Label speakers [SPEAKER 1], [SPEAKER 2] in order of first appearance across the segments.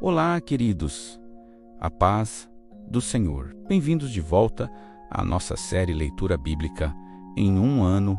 [SPEAKER 1] Olá, queridos. A paz do Senhor. Bem-vindos de volta à nossa série Leitura Bíblica em um ano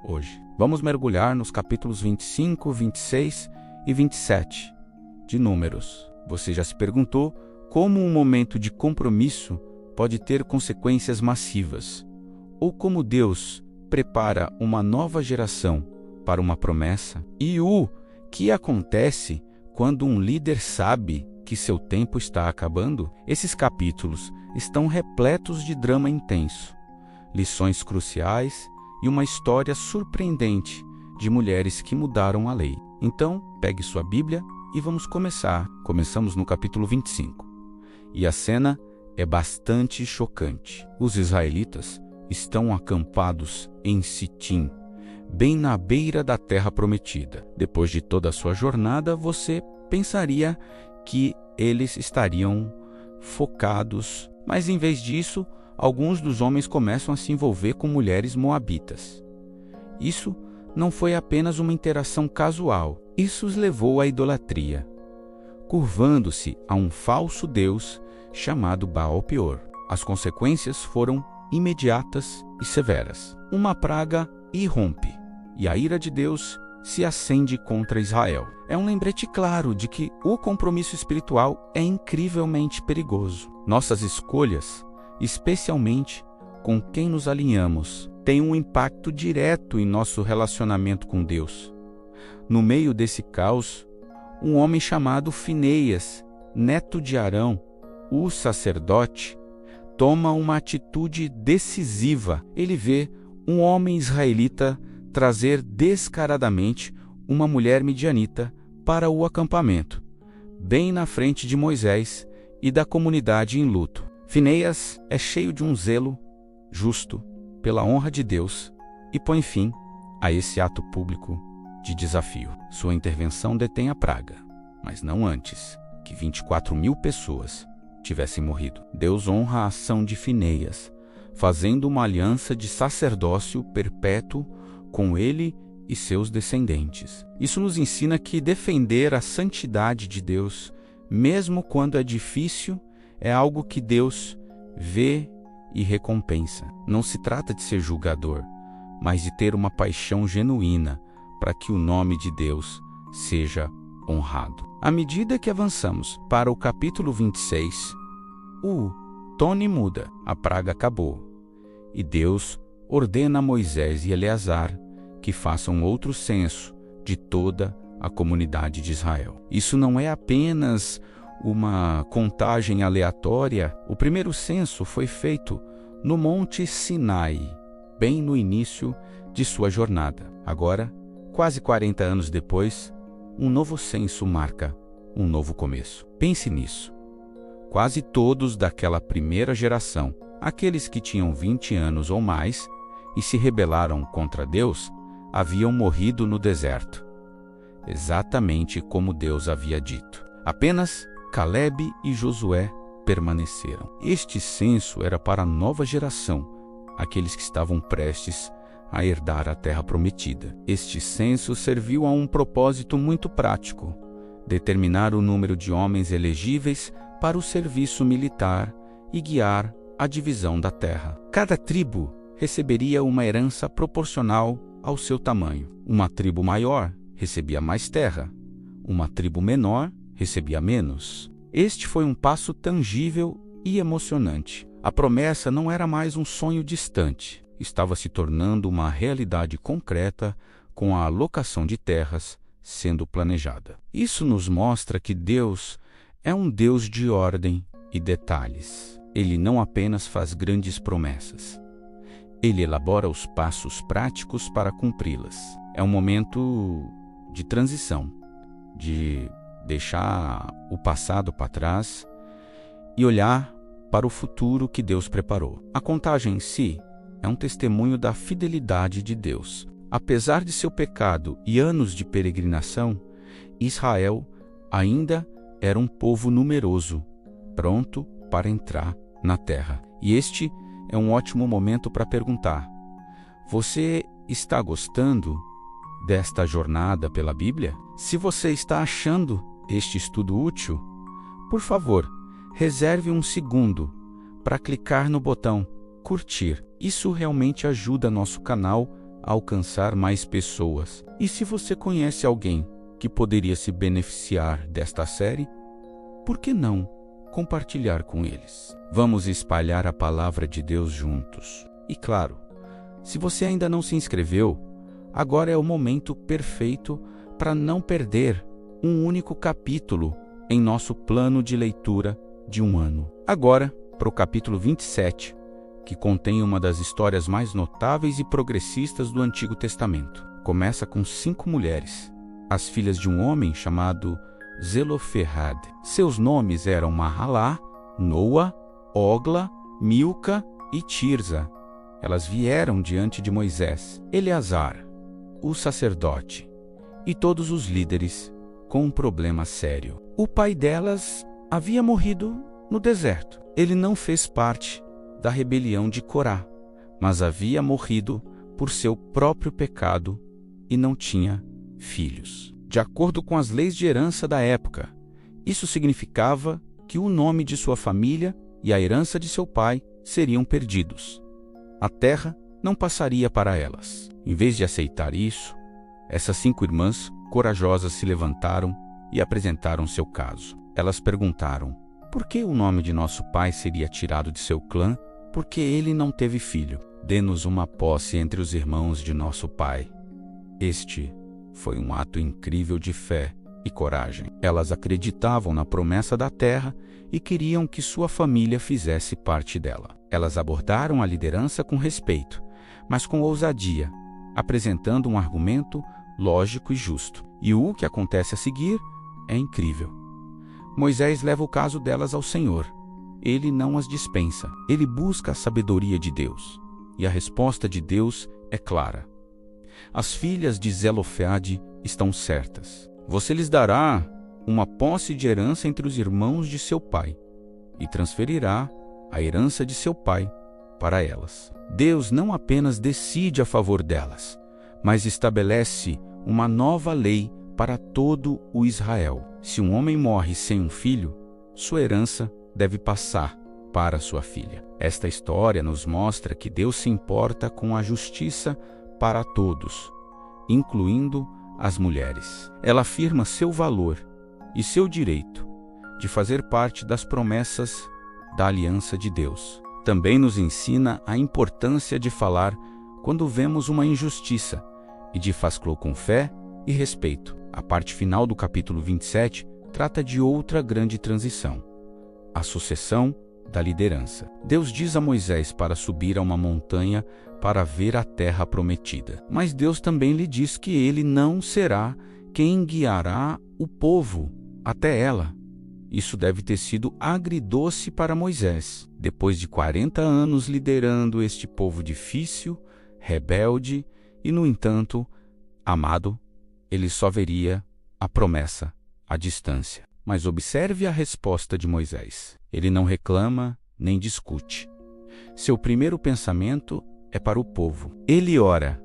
[SPEAKER 1] hoje. Vamos mergulhar nos capítulos 25, 26 e 27 de Números. Você já se perguntou como um momento de compromisso pode ter consequências massivas? Ou como Deus prepara uma nova geração para uma promessa? E o que acontece quando um líder sabe que seu tempo está acabando? Esses capítulos estão repletos de drama intenso, lições cruciais e uma história surpreendente de mulheres que mudaram a lei. Então, pegue sua Bíblia e vamos começar. Começamos no capítulo 25. E a cena é bastante chocante. Os israelitas estão acampados em Sitim, bem na beira da terra prometida. Depois de toda a sua jornada, você pensaria que eles estariam focados, mas em vez disso, alguns dos homens começam a se envolver com mulheres moabitas. Isso não foi apenas uma interação casual, isso os levou à idolatria, curvando-se a um falso deus chamado Baal-Peor. As consequências foram imediatas e severas. Uma praga irrompe, e a ira de Deus se acende contra Israel. É um lembrete claro de que o compromisso espiritual é incrivelmente perigoso. Nossas escolhas, especialmente com quem nos alinhamos, têm um impacto direto em nosso relacionamento com Deus. No meio desse caos, um homem chamado Finéias, neto de Arão, o sacerdote, toma uma atitude decisiva. Ele vê um homem israelita trazer descaradamente uma mulher midianita para o acampamento, bem na frente de Moisés e da comunidade em luto. Finéias é cheio de um zelo justo pela honra de Deus e põe fim a esse ato público de desafio. Sua intervenção detém a praga, mas não antes que 24.000 pessoas tivessem morrido. Deus honra a ação de Finéias, fazendo uma aliança de sacerdócio perpétuo com ele e seus descendentes. Isso nos ensina que defender a santidade de Deus, mesmo quando é difícil, é algo que Deus vê e recompensa. Não se trata de ser julgador, mas de ter uma paixão genuína para que o nome de Deus seja honrado. À medida que avançamos para o capítulo 26, o tom muda. A praga acabou, e Deus ordena a Moisés e Eleazar que façam outro censo de toda a comunidade de Israel. Isso não é apenas uma contagem aleatória. O primeiro censo foi feito no Monte Sinai, bem no início de sua jornada. Agora, quase 40 anos depois, um novo censo marca um novo começo. Pense nisso. Quase todos daquela primeira geração, aqueles que tinham 20 anos ou mais e se rebelaram contra Deus, haviam morrido no deserto, exatamente como Deus havia dito. Apenas Caleb e Josué permaneceram. Este censo era para a nova geração, aqueles que estavam prestes a herdar a terra prometida. Este censo serviu a um propósito muito prático: determinar o número de homens elegíveis para o serviço militar e guiar a divisão da terra. Cada tribo receberia uma herança proporcional ao seu tamanho. Uma tribo maior recebia mais terra, uma tribo menor recebia menos. Este foi um passo tangível e emocionante. A promessa não era mais um sonho distante, estava se tornando uma realidade concreta com a alocação de terras sendo planejada. Isso nos mostra que Deus é um Deus de ordem e detalhes. Ele não apenas faz grandes promessas, ele elabora os passos práticos para cumpri-las. É um momento de transição, de deixar o passado para trás e olhar para o futuro que Deus preparou. A contagem em si é um testemunho da fidelidade de Deus. Apesar de seu pecado e anos de peregrinação, Israel ainda era um povo numeroso, pronto para entrar na terra. E este é um ótimo momento para perguntar: você está gostando desta jornada pela Bíblia? Se você está achando este estudo útil, Por favor, reserve um segundo para clicar no botão curtir. Isso realmente ajuda nosso canal a alcançar mais pessoas. E se você conhece alguém que poderia se beneficiar desta série, por que não compartilhar com eles? Vamos espalhar a palavra de Deus juntos. E claro, se você ainda não se inscreveu, agora é o momento perfeito para não perder um único capítulo em nosso plano de leitura de um ano. Agora, para o capítulo 27, que contém uma das histórias mais notáveis e progressistas do Antigo Testamento. Começa com 5 mulheres, as filhas de um homem chamado Zelofehad. Seus nomes eram Mahalá, Noa, Ogla, Milca e Tirza. Elas vieram diante de Moisés, Eleazar, o sacerdote, e todos os líderes com um problema sério. O pai delas havia morrido no deserto. Ele não fez parte da rebelião de Corá, mas havia morrido por seu próprio pecado e não tinha filhos. De acordo com as leis de herança da época, isso significava que o nome de sua família e a herança de seu pai seriam perdidos. A terra não passaria para elas. Em vez de aceitar isso, essas 5 irmãs corajosas se levantaram e apresentaram seu caso. Elas perguntaram: por que o nome de nosso pai seria tirado de seu clã? Porque ele não teve filho. Dê-nos uma posse entre os irmãos de nosso pai. Este foi um ato incrível de fé e coragem. Elas acreditavam na promessa da terra e queriam que sua família fizesse parte dela. Elas abordaram a liderança com respeito, mas com ousadia, apresentando um argumento lógico e justo. E o que acontece a seguir é incrível. Moisés leva o caso delas ao Senhor. Ele não as dispensa. Ele busca a sabedoria de Deus. E a resposta de Deus é clara. As filhas de Zelofehad estão certas. Você lhes dará uma posse de herança entre os irmãos de seu pai e transferirá a herança de seu pai para elas. Deus não apenas decide a favor delas, mas estabelece uma nova lei para todo o Israel. Se um homem morre sem um filho, sua herança deve passar para sua filha. Esta história nos mostra que Deus se importa com a justiça para todos, incluindo as mulheres. Ela afirma seu valor e seu direito de fazer parte das promessas da aliança de Deus. Também nos ensina a importância de falar quando vemos uma injustiça e de fazê-lo com fé e respeito. A parte final do capítulo 27 trata de outra grande transição: a sucessão da liderança. Deus diz a Moisés para subir a uma montanha para ver a terra prometida. Mas Deus também lhe diz que ele não será quem guiará o povo até ela. Isso deve ter sido agridoce para Moisés. Depois de 40 anos liderando este povo difícil, rebelde e, no entanto, amado, ele só veria a promessa à distância. Mas observe a resposta de Moisés. Ele não reclama nem discute. Seu primeiro pensamento é para o povo. Ele ora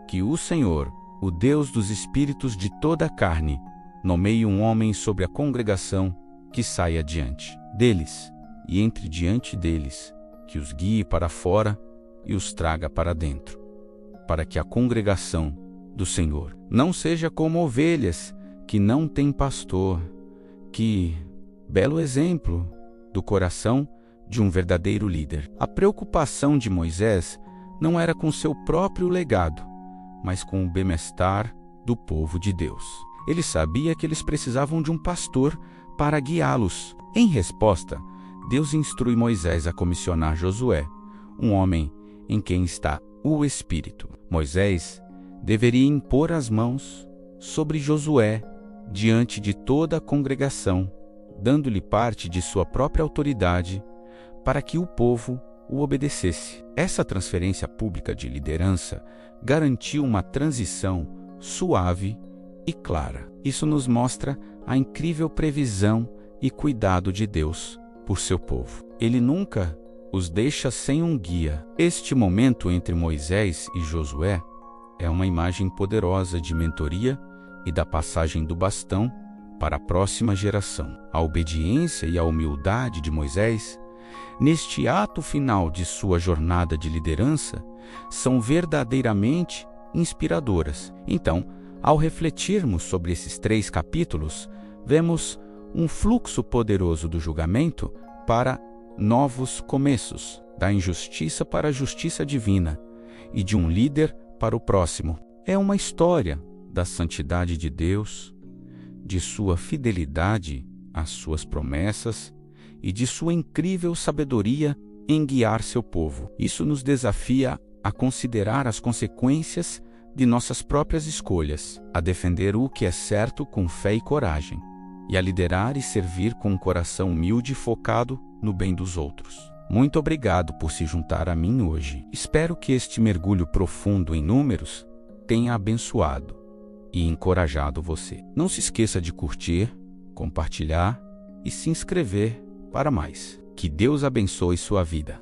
[SPEAKER 1] que o Senhor, o Deus dos espíritos de toda a carne, nomeie um homem sobre a congregação que saia diante deles e entre diante deles, que os guie para fora e os traga para dentro, para que a congregação do Senhor não seja como ovelhas que não têm pastor. Que belo exemplo do coração de um verdadeiro líder. A preocupação de Moisés não era com seu próprio legado, mas com o bem-estar do povo de Deus. Ele sabia que eles precisavam de um pastor para guiá-los. Em resposta, Deus instrui Moisés a comissionar Josué, um homem em quem está o Espírito. Moisés deveria impor as mãos sobre Josué diante de toda a congregação, dando-lhe parte de sua própria autoridade para que o povo o obedecesse. Essa transferência pública de liderança garantiu uma transição suave e clara. Isso nos mostra a incrível previsão e cuidado de Deus por seu povo. Ele nunca os deixa sem um guia. Este momento entre Moisés e Josué é uma imagem poderosa de mentoria e da passagem do bastão para a próxima geração. A obediência e a humildade de Moisés, neste ato final de sua jornada de liderança, são verdadeiramente inspiradoras. Então, ao refletirmos sobre esses 3 capítulos, vemos um fluxo poderoso do julgamento para novos começos, da injustiça para a justiça divina e de um líder para o próximo. É uma história da santidade de Deus, de sua fidelidade às suas promessas e de sua incrível sabedoria em guiar seu povo. Isso nos desafia a considerar as consequências de nossas próprias escolhas, a defender o que é certo com fé e coragem, e a liderar e servir com um coração humilde e focado no bem dos outros. Muito obrigado por se juntar a mim hoje. Espero que este mergulho profundo em Números tenha abençoado e encorajado você. Não se esqueça de curtir, compartilhar e se inscrever para mais. Que Deus abençoe sua vida.